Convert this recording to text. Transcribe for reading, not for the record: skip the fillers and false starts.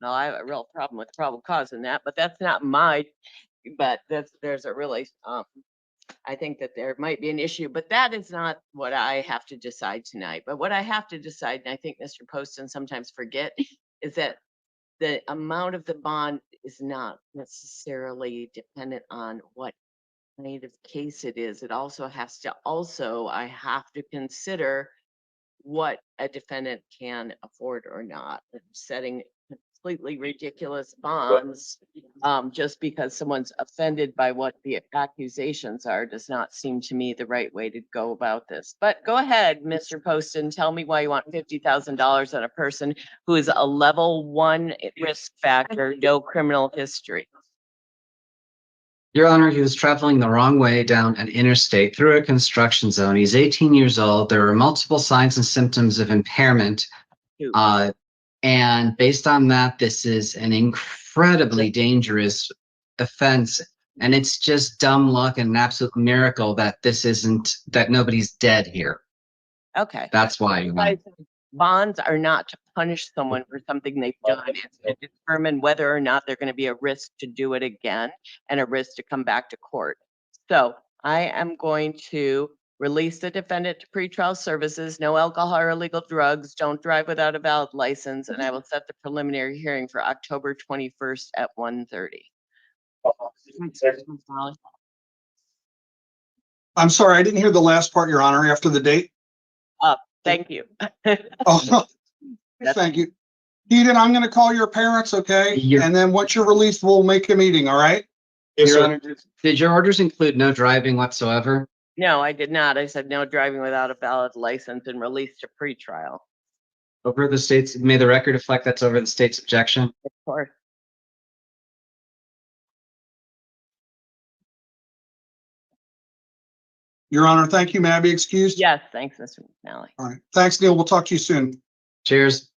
No, I have a real problem with probable cause in that, but that's not but there's a really, I think that there might be an issue, but that is not what I have to decide tonight. But what I have to decide, and I think Mr. Poston sometimes forget, is that the amount of the bond is not necessarily dependent on what kind of case it is. It also has to, I have to consider what a defendant can afford or not. Setting completely ridiculous bonds just because someone's offended by what the accusations are does not seem to me the right way to go about this. But go ahead, Mr. Poston, tell me why you want $50,000 on a person who is a level 1 risk factor, no criminal history. Your Honor, he was traveling the wrong way down an interstate through a construction zone. He's 18 years old. There were multiple signs and symptoms of impairment. And based on that, this is an incredibly dangerous offense. And it's just dumb luck and an absolute miracle that that nobody's dead here. Okay. That's why you want. Bonds are not to punish someone for something they've done. It's to determine whether or not they're going to be a risk to do it again and a risk to come back to court. So I am going to release the defendant to pretrial services, no alcohol or illegal drugs, don't drive without a valid license, and I will set the preliminary hearing for October 21st at 1:30. I'm sorry, I didn't hear the last part, Your Honor, after the date. Thank you. Oh, thank you. Eden, I'm going to call your parents, okay? And then once you're released, we'll make a meeting, all right? Yes, Your Honor, did your orders include no driving whatsoever? No, I did not. I said no driving without a valid license and released to pretrial. Over the state's, may the record reflect that's over the state's objection? Of course. Your Honor, thank you. May I be excused? Yes, thanks, Mr. McNally. All right. Thanks, Neil. We'll talk to you soon. Cheers.